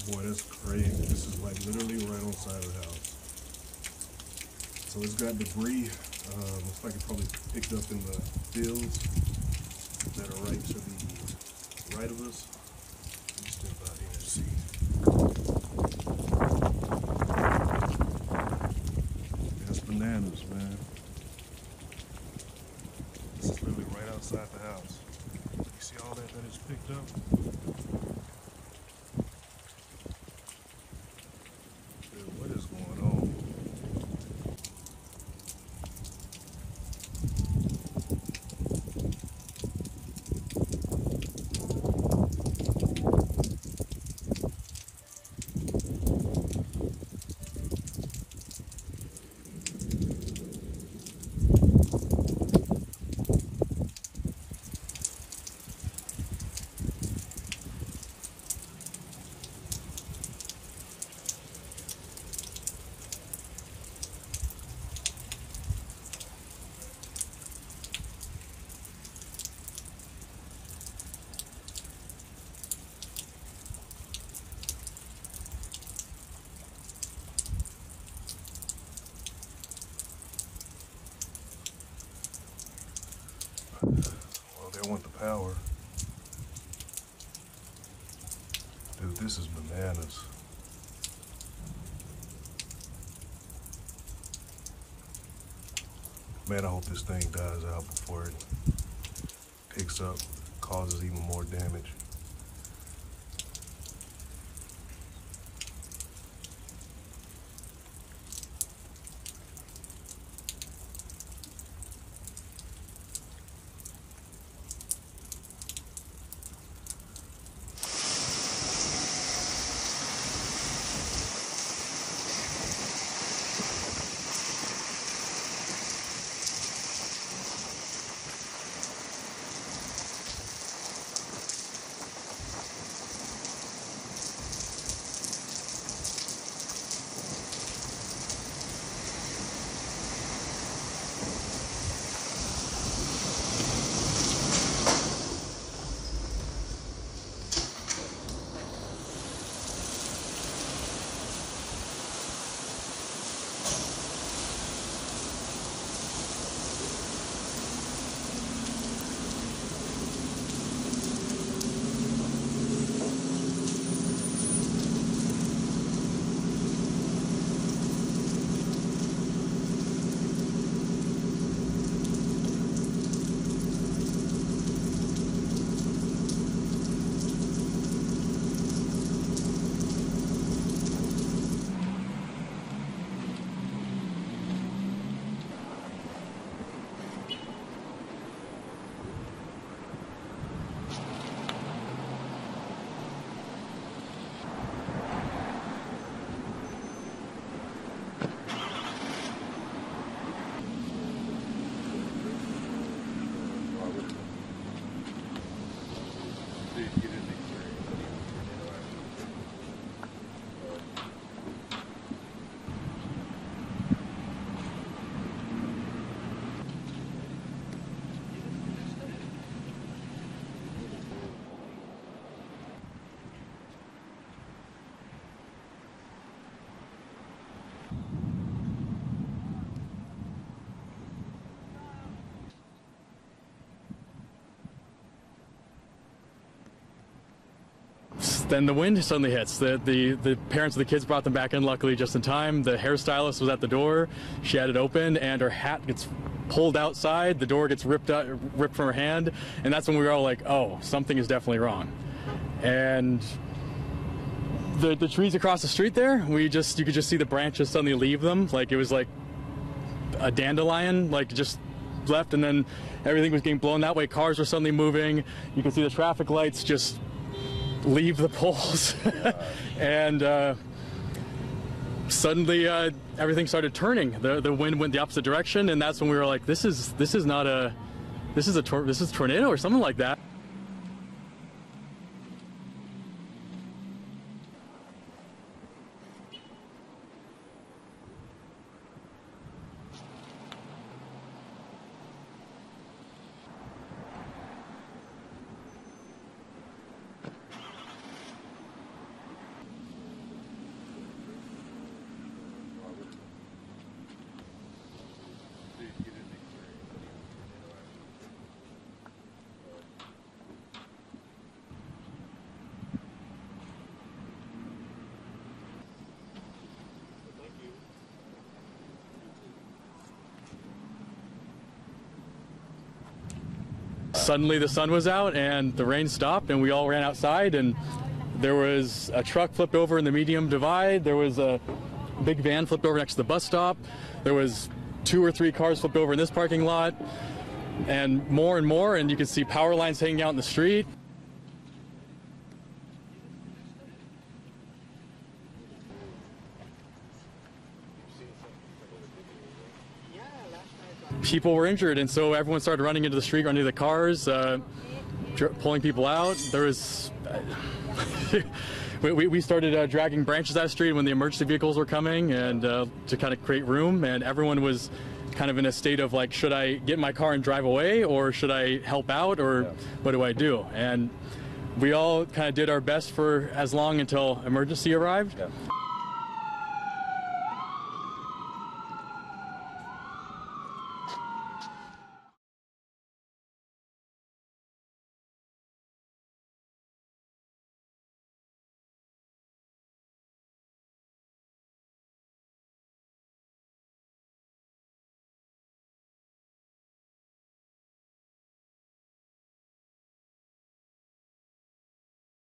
Boy, that's crazy. This is like literally right on the side of the house. So it's got debris. Looks like it probably picked up in the fields that are right to the right of us. Let's step out here and see. That's bananas, man. This is literally right outside the house. You see all that is picked up? Dude, what is going on? Well, they want the power. Dude, this is bananas. Man, I hope this thing dies out before it picks up, causes even more damage. Then the wind suddenly hits. The parents of the kids brought them back in, luckily just in time. The hairstylist was at the door. She had it open, and her hat gets pulled outside. The door gets ripped from her hand, and that's when we were all like, "Oh, something is definitely wrong." And the trees across the street there, you could just see the branches suddenly leave them, like it was like a dandelion, like just left, and then everything was getting blown that way. Cars were suddenly moving. You could see the traffic lights just leave the poles. And suddenly everything started turning. The wind went the opposite direction, and that's when we were like, this is a tornado or something like that. suddenly the sun was out and the rain stopped, and we all ran outside, and there was a truck flipped over in the medium divide. There was a big van flipped over next to the bus stop. There was 2 or 3 cars flipped over in this parking lot, and more, and you can see power lines hanging out in the street. People were injured, and so everyone started running into the street, running to the cars, pulling people out. There was we started dragging branches out of the street when the emergency vehicles were coming, and to kind of create room, and everyone was kind of in a state of like, should I get in my car and drive away, or should I help out, or what do I do? And we all kind of did our best for as long until emergency arrived. Yeah.